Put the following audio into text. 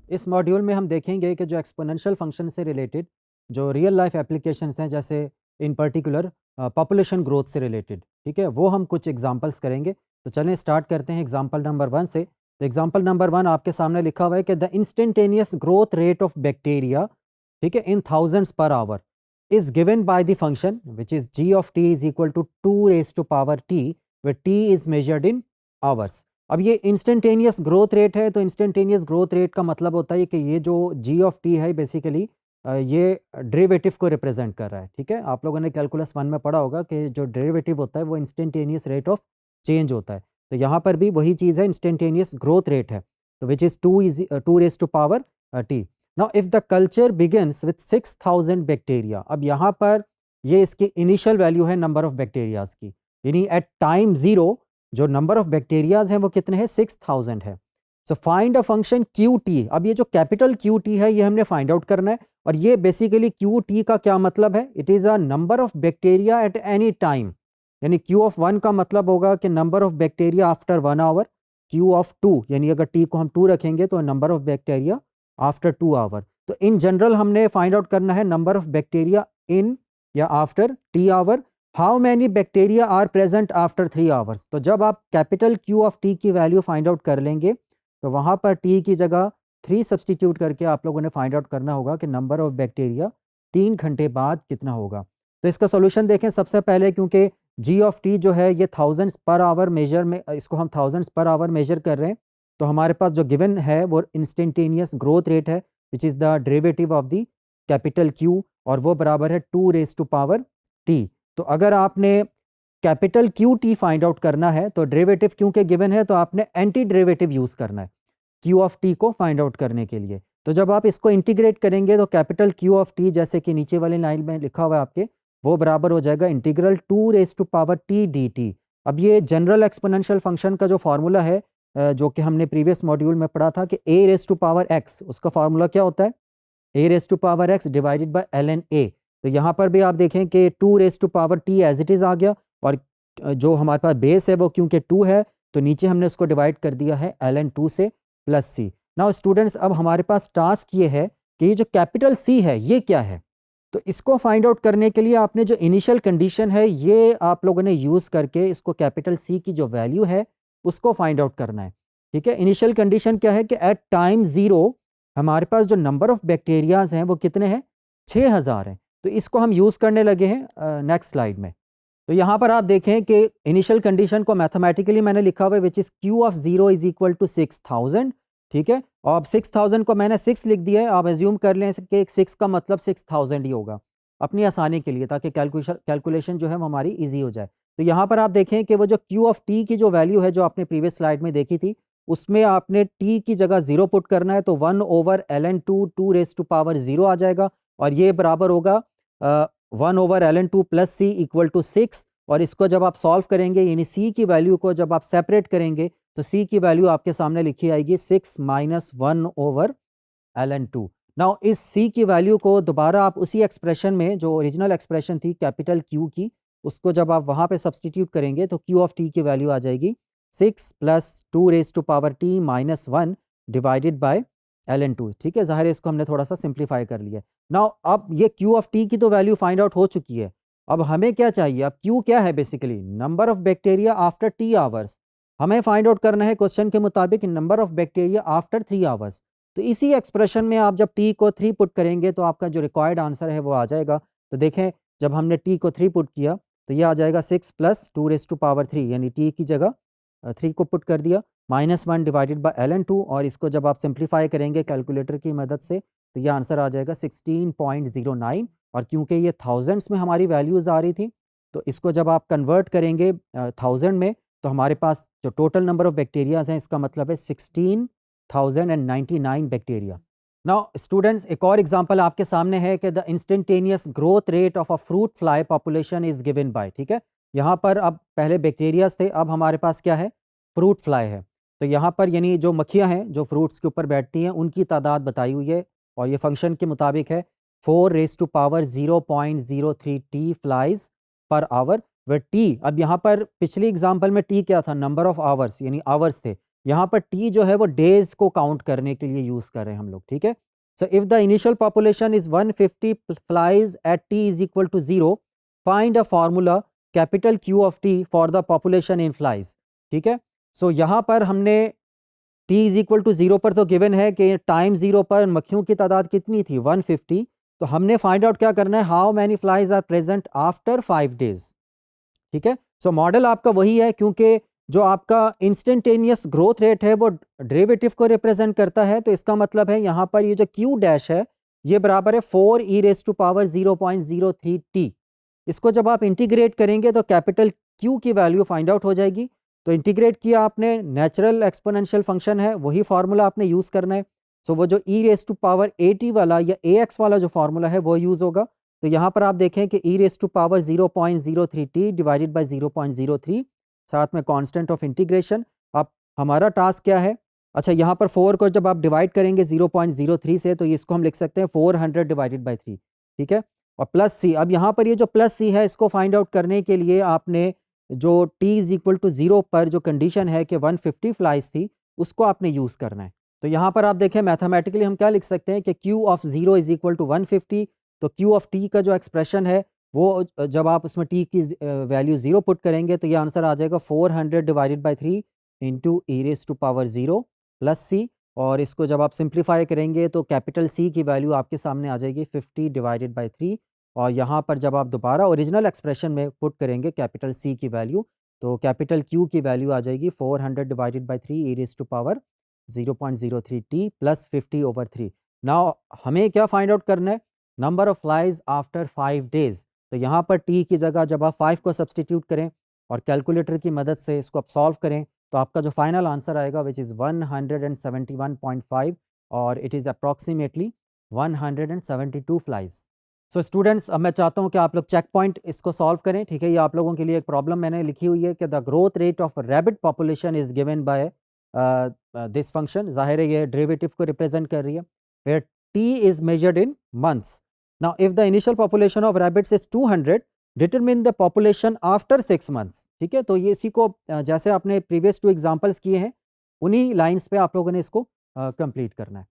इस मॉड्यूल में हम देखेंगे कि जो एक्सपोनेंशियल फंक्शन से रिलेटेड जो रियल लाइफ एप्लीकेशंस हैं, जैसे इन पर्टिकुलर पॉपुलेशन ग्रोथ से रिलेटेड, ठीक है, वो हम कुछ एग्जांपल्स करेंगे। तो चलें स्टार्ट करते हैं एग्जांपल नंबर 1 से। तो एग्जांपल नंबर 1 आपके सामने लिखा हुआ है कि the instantaneous growth rate of bacteria, ठीक है, in thousands per hour is given by the function which is g of t is equal to 2 raise to power t, where t is measured in hours. अब ये instantaneous growth rate है, तो instantaneous growth rate का मतलब होता है कि ये जो जी ऑफ टी है बेसिकली ये डेरिवेटिव को रिप्रेजेंट कर रहा है। ठीक है, आप लोगों ने कैलकुलस 1 में पढ़ा होगा कि जो डेरिवेटिव होता है वो इंस्टेंटेनियस रेट ऑफ चेंज होता है। तो यहाँ पर भी वही चीज़ है, इंस्टेंटेनियस ग्रोथ रेट है, तो which is 2 raise to power t. Now if the culture begins with 6000 bacteria, अब यहाँ पर ये इसकी इनिशियल वैल्यू है नंबर ऑफ बैक्टीरियाज की, यानी एट टाइम 0 जो नंबर ऑफ बैक्टीरियाज हैं वो कितने हैं, 6000 है। So find a function Q T. अब ये जो कैपिटल क्यू टी है ये हमने फाइंड आउट करना है, और ये बेसिकली क्यू टी का क्या मतलब है, it is a number of bacteria at any time, यानी क्यू ऑफ 1 का मतलब होगा कि number of bacteria after 1 hour, q of 2 यानी अगर टी को हम 2 रखेंगे तो number of bacteria after 2 hour. तो इन जनरल हमने फाइंड आउट करना है नंबर ऑफ बैक्टीरिया इन या after t hour. How many bacteria are present after 3 hours. तो जब आप कैपिटल क्यू ऑफ टी की वैल्यू फाइंड आउट कर लेंगे तो वहाँ पर टी की जगह 3 सब्सटीट्यूट करके आप लोगों ने फाइंड आउट करना होगा कि नंबर ऑफ बैक्टीरिया 3 घंटे बाद कितना होगा। तो इसका सोल्यूशन देखें सबसे पहले, क्योंकि जी ऑफ टी जो है ये थाउजेंड्स पर आवर मेजर में, इसको हम थाउजेंड्स पर आवर मेजर कर रहे हैं, तो हमारे पास जो गिवन है वो इंस्टेंटेनियस ग्रोथ रेट है which is the derivative of the capital Q, और वो बराबर है 2 रेज टू पावर टी। तो अगर आपने capital Q T find out करना है तो डेरिवेटिव क्योंकि गिवन है तो आपने एंटी डेरिवेटिव यूज़ करना है क्यू ऑफ टी को फाइंड आउट करने के लिए। तो जब आप इसको इंटीग्रेट करेंगे तो कैपिटल क्यू ऑफ टी, जैसे कि नीचे वाली लाइन में लिखा हुआ है आपके, वो बराबर हो जाएगा integral 2 raise to power t d t. अब ये जनरल एक्सपोनेंशियल फंक्शन का जो फार्मूला है जो कि हमने प्रीवियस मॉड्यूल में पढ़ा था कि A raise to power X, उसका फार्मूला क्या होता है, A raise to power X divided by L N A. तो यहाँ पर भी आप देखें कि 2 raise to power T as it is आ गया, और जो हमारे पास बेस है वो क्योंकि 2 है तो नीचे हमने उसको डिवाइड कर दिया है एल एन 2 से प्लस सी। नाउ स्टूडेंट्स, अब हमारे पास टास्क ये है कि ये जो कैपिटल सी है ये क्या है। तो इसको फाइंड आउट करने के लिए आपने जो इनिशियल कंडीशन है ये आप लोगों ने यूज़ करके इसको कैपिटल सी की जो वैल्यू है उसको फाइंड आउट करना है। ठीक है, इनिशियल कंडीशन क्या है कि एट टाइम 0 हमारे पास जो नंबर ऑफ बैक्टीरियाज हैं वो कितने हैं, 6000 हैं। तो इसको हम यूज़ करने लगे हैं नेक्स्ट स्लाइड में। तो यहाँ पर आप देखें कि इनिशियल कंडीशन को मैथमेटिकली मैंने लिखा हुआ है which is q of 0 is equal to 6000। ठीक है, और अब 6000 को मैंने 6 लिख दिया है, आप एज्यूम कर लें कि 6 का मतलब 6000 ही होगा अपनी आसानी के लिए, ताकि कैलकुलेशन जो है वो हमारी ईजी हो जाए। तो यहाँ पर आप देखें कि वो जो क्यू ऑफ टी की जो वैल्यू है जो आपने प्रीवियस स्लाइड में देखी थी, उसमें आपने टी की जगह 0 पुट करना है, तो 1 over L N two 2 raise to power 0 आ जाएगा, और ये बराबर होगा 1 over L N two plus c equal to 6। और इसको जब आप सॉल्व करेंगे, यानी सी की वैल्यू को जब आप सेपरेट करेंगे तो सी की वैल्यू आपके सामने लिखी आएगी 6 minus 1 over L N two. Now इस सी की वैल्यू को दोबारा आप उसी एक्सप्रेशन में, जो ओरिजिनल एक्सप्रेशन थी कैपिटल क्यू की, उसको जब आप वहाँ पे सब्सटीट्यूट करेंगे तो क्यू ऑफ टी की वैल्यू आ जाएगी 6 plus 2 raise to power t minus 1 divided by L N two. ठीक है, ज़ाहिर है इसको हमने थोड़ा सा सिंप्लीफाई कर लिया। नाउ अब ये क्यू ऑफ टी की तो वैल्यू फाइंड आउट हो चुकी है, अब हमें क्या चाहिए, अब क्यू क्या है, basically number of bacteria after T hours. हमें फाइंड आउट करना है क्वेश्चन के मुताबिक number of bacteria after 3 hours. तो इसी एक्सप्रेशन में आप जब टी को 3 पुट करेंगे तो आपका जो रिक्वायर्ड आंसर है वो आ जाएगा। तो देखें, जब हमने टी को 3 पुट किया तो ये आ जाएगा 6 प्लस 2 रेज टू पावर 3, यानी टी की जगह 3 को पुट कर दिया, minus 1 divided by l N two, और इसको जब आप सिंप्लीफाई करेंगे कैलकुलेटर की मदद से तो ये आंसर आ जाएगा 16.09। और क्योंकि ये थाउजेंड्स में हमारी वैल्यूज़ आ रही थी तो इसको जब आप कन्वर्ट करेंगे थाउजेंड में तो हमारे पास जो टोटल नंबर ऑफ बैक्टीरियाज हैं इसका मतलब है 16,099 बैक्टीरिया। नाउ स्टूडेंट्स, एक और एग्जांपल आपके सामने है कि the instantaneous growth rate of a fruit fly population is given bye. ठीक है, यहाँ पर अब पहले बैक्टीरियाज थे, अब हमारे पास क्या है, फ्रूट फ्लाई है। तो यहाँ पर यानी जो मक्खियाँ हैं जो फ्रूट्स के ऊपर बैठती हैं उनकी तादाद बताई हुई है, और ये फंक्शन के मुताबिक है 4 raise to power 0.03 t flies per hour. व टी, अब यहाँ पर पिछली एग्जांपल में टी क्या था, नंबर ऑफ आवर्स, यानी आवर्स थे, यहाँ पर टी जो है वो डेज को काउंट करने के लिए यूज़ कर रहे हैं हम लोग, ठीक है। So if the initial population is 150 flies at t is equal to 0, find a formula capital q of t for the population in flies, ठीक है। सो यहाँ पर हमने टी इज इक्वल टू 0 पर तो गिवन है कि टाइम 0 पर मक्खियों की तादाद कितनी थी, 150। तो हमने फाइंड आउट क्या करना है, how many flies are present after 5 days, ठीक है। सो मॉडल आपका वही है, क्योंकि जो आपका इंस्टेंटेनियस ग्रोथ रेट है वो डेरिवेटिव को रिप्रेजेंट करता है। तो इसका मतलब है यहाँ पर ये जो क्यू डैश है ये बराबर है 4 ई रेज टू पावर 0.03 टी। इसको जब आप इंटीग्रेट करेंगे तो कैपिटल क्यू की वैल्यू फाइंड आउट हो जाएगी। तो इंटीग्रेट किया आपने, नेचुरल एक्सपोनेंशियल फंक्शन है वही फार्मूला आपने यूज़ करना है। सो वो जो E raise to power A T वाला या ए एक्स वाला जो फार्मूला है वो यूज़ होगा। तो यहाँ पर आप देखें कि E raise to power 0.03 T divided by 0.03, साथ में कांस्टेंट ऑफ इंटीग्रेशन। अब हमारा टास्क क्या है, अच्छा यहाँ पर 4 को जब आप डिवाइड करेंगे 0.03 से तो इसको हम लिख सकते हैं 400 डिवाइडेड बाई 3, ठीक है। और प्लस सी, अब यहाँ पर ये जो प्लस सी है इसको फाइंड आउट करने के लिए आपने जो टी इज इक्वल टू 0 पर जो कंडीशन है कि 150 फ्लाइज थी उसको आपने यूज़ करना है। तो यहाँ पर आप देखें मैथमेटिकली हम क्या लिख सकते हैं कि q of 0 is equal to 150। तो क्यू ऑफ टी का जो एक्सप्रेशन है वो जब आप उसमें टी की वैल्यू 0 पुट करेंगे तो ये आंसर आ जाएगा 400 divided by 3 into E raise to power 0 plus C. और इसको जब आप सिंप्लीफाई करेंगे तो कैपिटल सी की वैल्यू आपके सामने आ जाएगी 50 डिवाइडेड बाई 3। और यहाँ पर जब आप दोबारा ओरिजिनल एक्सप्रेशन में पुट करेंगे कैपिटल सी की वैल्यू तो कैपिटल क्यू की वैल्यू आ जाएगी 400 divided by 3 e raise to power 0.03 t plus 50 over 3। Now हमें क्या फाइंड आउट करना है, number of flies after 5 days. तो यहाँ पर टी की जगह जब आप 5 को सब्सटीट्यूट करें और कैलकुलेटर की मदद से इसको आप सॉल्व करें तो आपका जो फाइनल आंसर आएगा विच इज़ 171.5 और it is approximately 172 flies. So students, अब मैं चाहता हूँ कि आप लोग चेक पॉइंट इसको सॉल्व करें, ठीक है। ये आप लोगों के लिए एक प्रॉब्लम मैंने लिखी हुई है कि the growth rate of rabbit population is given by this function. जाहिर है ये डेरिवेटिव को रिप्रेजेंट कर रही है, where t is measured in months. Now if the initial population of rabbits is 200, determine the population after 6 months, ठीक है। तो ये इसी को जैसे आपने प्रीवियस 2 एग्जांपल्स किए हैं उन्हीं लाइंस पे आप लोगों ने इसको कंप्लीट करना है।